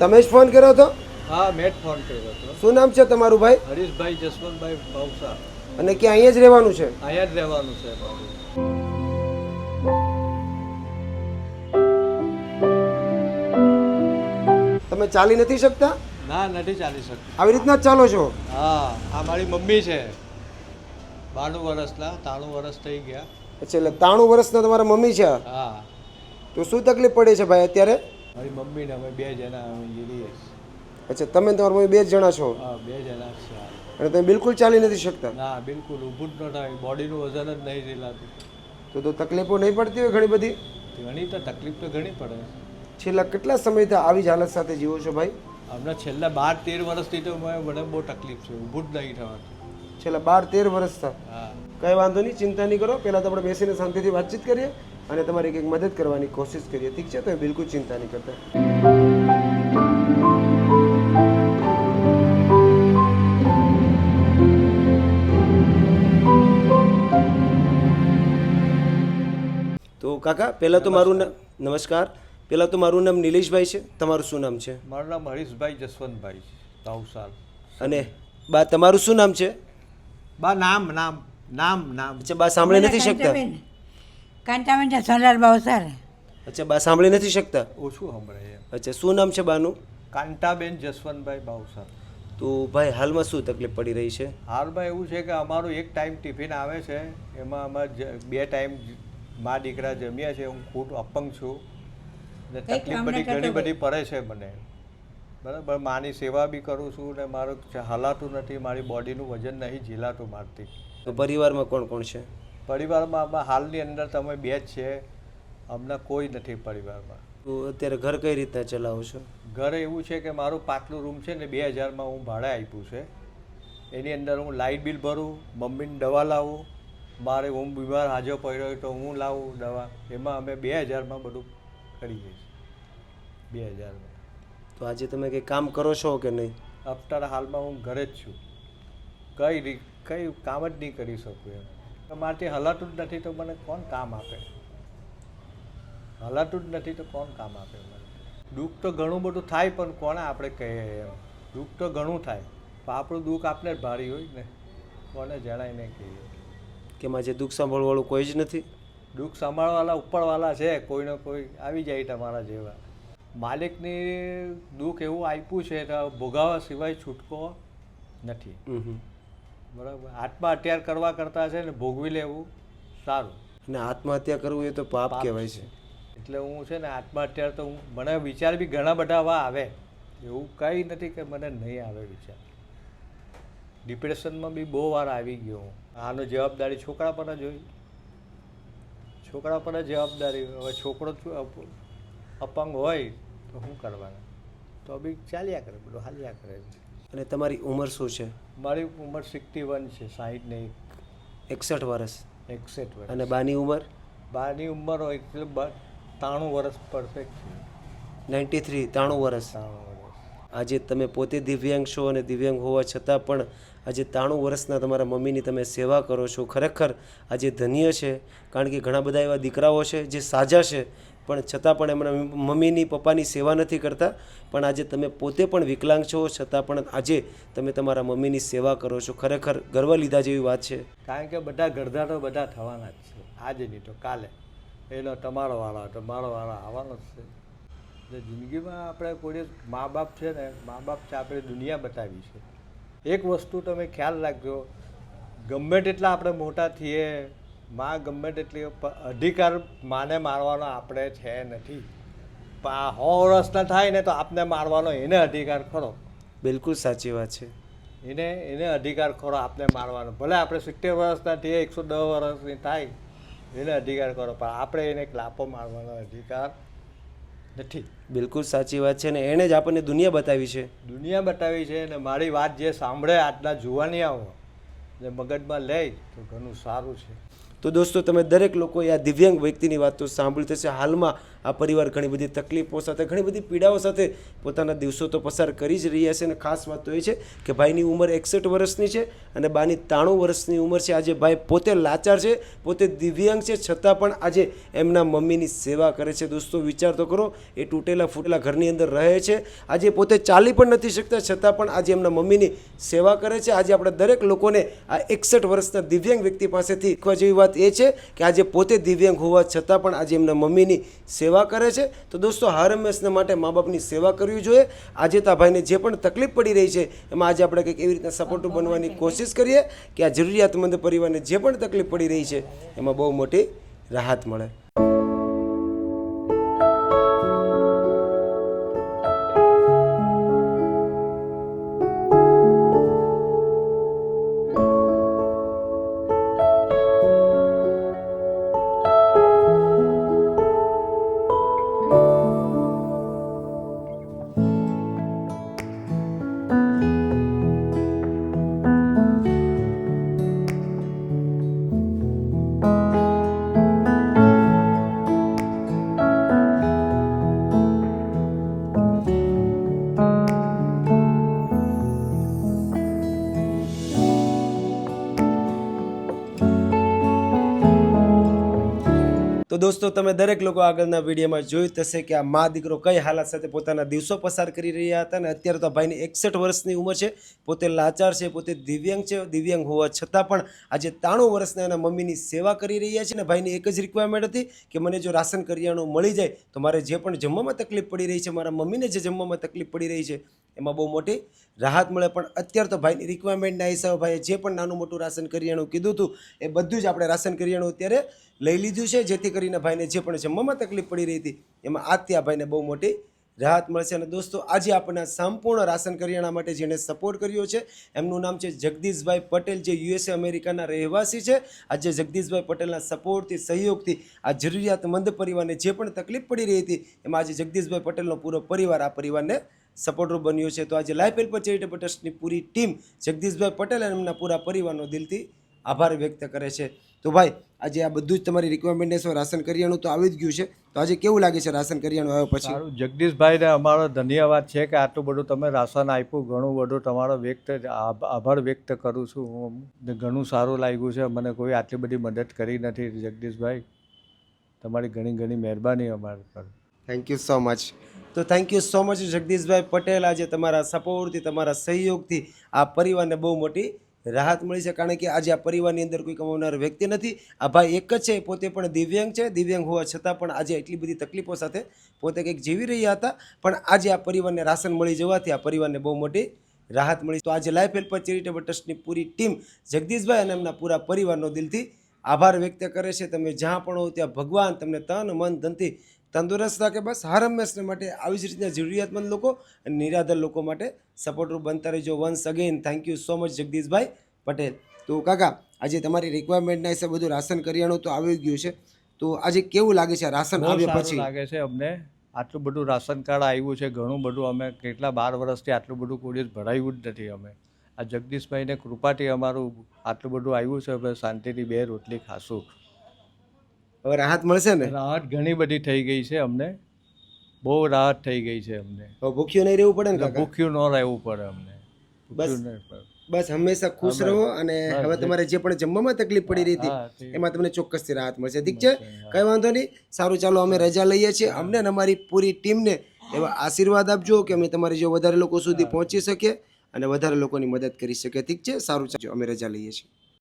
તમે જ ફોન કર્યો હતો? હા, મેં જ ફોન કર્યો હતો. શું નામ છે તમારું ભાઈ? હરીશભાઈ જસવંતભાઈ ભાવસા. અને ક્યાં અહીંયા જ રહેવાનું છે? અહીંયા જ રહેવાનું છે મારું. તમે ચાલી નથી શકતા? ના, નથી ચાલી શકતું. આવી રીતના જ ચાલો છો? હા, આ મારી મમ્મી છે. 92 વર્ષના, 93 વર્ષ થઈ ગયા. અચ્છા, એટલે 93 વર્ષના તમારા મમ્મી છે. હા, તો શું તકલીફ પડે છે ભાઈ અત્યારે? મારી મમ્મીને અમે 2 જણા અમે જઈએ. અચ્છા, તમે તમારા મમ્મી 2 જ જણા છો હા, 2 જણા છે. અને તમે બિલકુલ ચાલી નથી શકતા? ના, બિલકુલ ઊભું જ ન થાય. બોડીનું વજન જ નહીં રેલાતું. તો તકલીફો નહીં પડતી હોય ઘણી બધી? ઘણી તો તકલીફ તો ઘણી પડે. છેલ્લા કેટલા સમયથી આવી જ હાલત સાથે જીવો છો ભાઈ? હમણાં છેલ્લા 12-13 વર્ષથી તો મને બહુ તકલીફ છે. ઊભું જ નહીં થવાતું. છેલ્લા 12-13 વર્ષથી? હા. કંઈ વાંધો નહીં, ચિંતા નહીં કરો. પહેલાં તો આપણે બેસીને શાંતિથી વાતચીત કરીએ અને તમારી કંઈક મદદ કરવાની કોશિશ કરીએ. ઠીક છે? તો બિલકુલ ચિંતા નહીં કરતા. તો કાકા, પહેલાં તો મારું નામ નમસ્કાર. પહેલાં તો મારું નામ નિલેશભાઈ છે. તમારું શું નામ છે? મારું નામ હરીશભાઈ જસવંતભાઈ ભાવસાલ. અને બા તમારું શું નામ છે? બા નામ નામ નામ નામ અચ્છા, બા સાંભળી નથી શકતા? કાંતાબેન સોનાર ભાવસાર. અચ્છા, બા સાંભળી નથી શકતા? ઓછું સંભળાય એમ. અચ્છા, શું નામ છે બાનું? કાંતાબેન જસવંતભાઈ ભાવસાર. તો ભાઈ હાલમાં શું તકલીફ પડી રહી છે? હાલમાં એવું છે કે અમારું એક ટાઈમ ટિફિન આવે છે, એમાં અમારે 2 ટાઈમ મા દીકરા જમ્યા છે. હું ખુદ અપંગ છું ને તકલીફ બધી ઘણી બધી પડે છે મને. બરાબર, માની સેવા બી કરું છું ને મારું હલાતું નથી, મારી બોડીનું વજન નહીં ઝીલાતું મારથી. તો પરિવારમાં કોણ કોણ છે? પરિવારમાં હાલની અંદર તમે 2 જ છે, હમણાં કોઈ નથી પરિવારમાં. તો અત્યારે ઘર કઈ રીતના ચલાવો છો? ઘર એવું છે કે મારું પાતળું રૂમ છે ને 2000માં હું ભાડે આપ્યું છે. એની અંદર હું લાઇટ બિલ ભરું, મમ્મીને દવા લાવું, મારે હું બીમાર હાજર પડ્યો હોય તો હું લાવું દવા. એમાં અમે 2000માં બધું કરીએ છીએ. 2000માં. તો આજે તમે કંઈ કામ કરો છો કે નહીં? અત્યારે હાલમાં હું ઘરે જ છું. કંઈ કામ જ નહીં કરી શકું એમ. મારાથી હલાતું જ નથી તો મને કોણ કામ આપે? હલાતું જ નથી તો કોણ કામ આપે મને? દુઃખ તો ઘણું બધું થાય પણ કોને આપણે કહીએ એમ? દુઃખ તો ઘણું થાય પણ આપણું દુઃખ આપણે જ ભારી હોય ને, કોને જણાય નહીં કહીએ. કે આજે દુઃખ સાંભળવાળું કોઈ જ નથી? દુઃખ સંભાળવાળા ઉપરવાળા છે, કોઈને કોઈ આવી જાય તમારા જેવા. માલિકની દુઃખ એવું આપ્યું છે તો ભોગાવા સિવાય છૂટકો નથી. બરાબર, આત્મહત્યા કરવા કરતાં છે ને ભોગવી લેવું સારું. અને આત્મહત્યા કરવું એ તો પાપ કહેવાય છે. એટલે હું છે ને આત્મહત્યા તો મને વિચાર બી ઘણા બધા આવા આવે, એવું કંઈ નથી કે મને નહીં આવે વિચાર. ડિપ્રેશનમાં બી બહુ વાર આવી ગયો હું. આનો જવાબદારી છોકરા પર જ હોય, છોકરા પર જ જવાબદારી. હવે છોકરો અપંગ હોય તો શું કરવાના? તો બી ચાલ્યા કરે, બધું હાલ્યા કરે. અને તમારી ઉંમર શું છે? મારી ઉંમર 61 છે, 60 નહીં 61 વર્ષ. 61 વર્ષ. અને બાની ઉંમર? બાની ઉંમર હોય એટલે 93 વર્ષ પરફેક્ટ છે. 93, 93 વર્ષ. 93 વર્ષ. આજે તમે પોતે દિવ્યાંગ છો અને દિવ્યાંગ હોવા છતાં પણ આજે 93 વર્ષના તમારા મમ્મીની તમે સેવા કરો છો. ખરેખર આજે ધન્ય છે, કારણ કે ઘણા બધા એવા દીકરાઓ છે જે સાજા છે પણ છતાં પણ એમના મમ્મીની પપ્પાની સેવા નથી કરતા. પણ આજે તમે પોતે પણ વિકલાંગ છો છતાં પણ આજે તમે તમારા મમ્મીની સેવા કરો છો. ખરેખર ગર્વ લીધા જેવી વાત છે. કારણ કે બધા ગરધા તો બધા થવાના જ છે, આજે નહીં તો કાલે. એનો તમારો વાળો તો મારો વાળો આવવાનો જ છે. એટલે જિંદગીમાં આપણે કોઈ મા બાપ છે ને, મા બાપ છે આપણે દુનિયા બતાવી છે. એક વસ્તુ તમે ખ્યાલ રાખજો, ગમે તેટલા આપણે મોટા થઈએ, માં ગમે તેટલી અધિકાર માને મારવાનો આપણે છે નથી. 100 વર્ષના થાય ને તો આપને મારવાનો એને અધિકાર ખરો. બિલકુલ સાચી વાત છે. એને અધિકાર ખરો આપને મારવાનો. ભલે આપણે 70 વર્ષના થઈએ, 110 વર્ષની થાય, એને અધિકાર ખરો, પણ આપણે એને લાપો મારવાનો અધિકાર નથી. બિલકુલ સાચી વાત છે. અને એણે જ આપણને દુનિયા બતાવી છે. દુનિયા બતાવી છે. અને મારી વાત જે સાંભળે આજના જુવાનિયાઓ જે મગજમાં લે તો ઘણું સારું છે. તો દોસ્તો, તમે દરેક લોકોએ આ દિવ્યાંગ વ્યક્તિની વાત તો સાંભળી થશે. હાલમાં આ પરિવાર ઘણી બધી તકલીફો સાથે ઘણી બધી પીડાઓ સાથે પોતાના દિવસો તો પસાર કરી જ રહ્યા છે અને ખાસ વાત તો એ છે કે ભાઈની ઉંમર 61 વર્ષની છે અને બાની 93 વર્ષની ઉંમર છે. આજે ભાઈ પોતે લાચાર છે, પોતે દિવ્યાંગ છે, છતાં પણ આજે એમના મમ્મીની સેવા કરે છે. દોસ્તો વિચાર તો કરો, એ તૂટેલા ફૂટેલા ઘરની અંદર રહે છે, આજે પોતે ચાલી પણ નથી શકતા, છતાં પણ આજે એમના મમ્મીની સેવા કરે છે. આજે આપણે દરેક લોકોને આ 61 વર્ષના દિવ્યાંગ વ્યક્તિ પાસેથી શીખવા જેવી વાત એ છે કે આજે પોતે દિવ્યાંગ હોવા છતાં પણ આજે એમના મમ્મીની સેવા કરે છે. તો દોસ્તો હર હંમેશના માટે મા બાપની સેવા કરવી જોઈએ. આજે તો આ ભાઈને જે પણ તકલીફ પડી રહી છે એમાં આજે આપણે કંઈક એવી રીતના સપોર્ટિવ બનવાની કોશિશ કરીએ કે આ જરૂરિયાતમંદ પરિવારને જે પણ તકલીફ પડી રહી છે એમાં બહુ મોટી રાહત મળે. તો દોસ્તો તમે દરેક લોકો આગળના વિડીયોમાં જોયું થશે કે આ મા દીકરો કઈ હાલત સાથે પોતાના દિવસો પસાર કરી રહ્યા હતા અને અત્યારે તો ભાઈની 61 વર્ષની ઉંમર છે, પોતે લાચાર છે, પોતે દિવ્યાંગ છે. દિવ્યાંગ હોવા છતાં પણ આજે 93 વર્ષના એના મમ્મીની સેવા કરી રહ્યા છે. અને ભાઈની એક જ રિક્વાયરમેન્ટ હતી કે મને જો રાશન કરિયાણું મળી જાય તો મારે જે પણ જમવામાં તકલીફ પડી રહી છે, મારા મમ્મીને જે જમવામાં તકલીફ પડી રહી છે એમાં બહુ મોટી રાહત મળે. પણ અત્યારે તો ભાઈની રિક્વાયરમેન્ટના હિસાબે ભાઈએ જે પણ નાનું મોટું રાશન કરિયાણું કીધું હતું એ બધું જ આપણે રાશન કરિયાણું અત્યારે લઈ લીધું છે, જેથી કરીને ભાઈને જે પણ જમવામાં તકલીફ પડી રહી હતી એમાં આજથી આ ભાઈને બહુ મોટી રાહત મળશે. અને દોસ્તો આજે આપણને સંપૂર્ણ રાશન કરિયાણા માટે જેણે સપોર્ટ કર્યો છે એમનું નામ છે જગદીશભાઈ પટેલ, જે USA અમેરિકાના રહેવાસી છે. આજે જગદીશભાઈ પટેલના સપોર્ટથી, સહયોગથી આ જરૂરિયાતમંદ પરિવારને જે પણ તકલીફ પડી રહી હતી એમાં આજે જગદીશભાઈ પટેલનો પૂરો પરિવાર આ પરિવારને સપોર્ટરૂપ બન્યો છે. તો આજે લાઈફ હેલ્પર ચેરિટેબલ ટ્રસ્ટની પૂરી ટીમ જગદીશભાઈ પટેલ અને એમના પૂરા પરિવારનો દિલથી આભાર વ્યક્ત કરે છે. તો ભાઈ આજે આ બધું જ તમારી રિક્વાયરમેન્ટ છે, રાશન કરિયાણું તો આવી જ ગયું છે, તો આજે કેવું લાગે છે રાશન કરિયાણું આવ્યા પછી? સારું, જગદીશભાઈને અમારો ધન્યવાદ છે કે આટલું બધું તમે રાશન આપ્યું, ઘણું બધું તમારો આભાર વ્યક્ત કરું છું હું. ઘણું સારું લાગ્યું છે મને, કોઈ આટલી બધી મદદ કરી નથી જગદીશભાઈ, તમારી ઘણી ઘણી મહેરબાની અમારા પર. Thank you so much. તો thank you so much Jagdishbhai Patel. આજે તમારા સપોર્ટથી, તમારા સહયોગથી આ પરિવારને બહુ મોટી રાહત મળી છે. કારણ કે આજે આ પરિવારની અંદર કોઈ કમાવનાર વ્યક્તિ નથી. આ ભાઈ એક જ છે, પોતે પણ દિવ્યાંગ છે. દિવ્યાંગ હોવા છતાં પણ આજે એટલી બધી તકલીફો સાથે પોતે કંઈક જીવી રહ્યા હતા, પણ આજે આ પરિવારને રાશન મળી જવાથી આ પરિવારને બહુ મોટી રાહત મળી. તો આજે લાઈફ હેલ્પર ચેરિટેબલ ટ્રસ્ટની પૂરી ટીમ જગદીશભાઈ અને એમના પૂરા પરિવારનો દિલથી આભાર વ્યક્ત કરે છે. તમે જ્યાં પણ હો ત્યાં ભગવાન તમને તન મન ધનથી તંદુરસ્ત રાખે. બસ હર હંમેશને માટે આવી જ રીતના જરૂરિયાતમંદ લોકો અને નિરાધાર લોકો માટે સપોર્ટરૂપ બનતા રહેજો. Once again thank you so much Jagdishbhai Patel. તો કાકા આજે તમારી રિક્વાયરમેન્ટના હિસાબે બધું રાશન કરિયાણું તો આવી ગયું છે, તો આજે કેવું લાગે છે રાશન આવ્યા પછી? લાગે છે અમને આટલું બધું રાશન કાર્ડ આવ્યું છે, ઘણું બધું. અમે કેટલા 12 વર્ષથી આટલું બધું કોઈ દિવસ ભરાયું જ નથી. અમે આ જગદીશભાઈને કૃપાથી અમારું આટલું બધું આવ્યું છે. હવે શાંતિથી 2 રોટલી ખાશું. હવે રાહત મળશે ને? રાહત ઘણી બધી થઈ ગઈ છે અમને, બહુ રાહત થઈ ગઈ છે અમને. હવે ભૂખ્યું નહીં રહેવું પડે ને કાકા? ભૂખ્યું ન રહેવું પડે અમને. બસ હંમેશા ખુશ રહો. અને હવે તમારે જે પણ જમવામાં તકલીફ પડી રહી હતી એમાં તમને ચોક્કસથી રાહત મળશે. ઠીક છે, કઈ વાંધો નહીં. સારું, ચાલો અમે રજા લઈએ છીએ. અમને અને અમારી પૂરી ટીમને એવા આશીર્વાદ આપજો કે અમે તમારી જો વધારે લોકો સુધી પહોંચી શકીએ અને વધારે લોકોની મદદ કરી શકીએ. ઠીક છે, સારું, ચાલો અમે રજા લઈએ છીએ.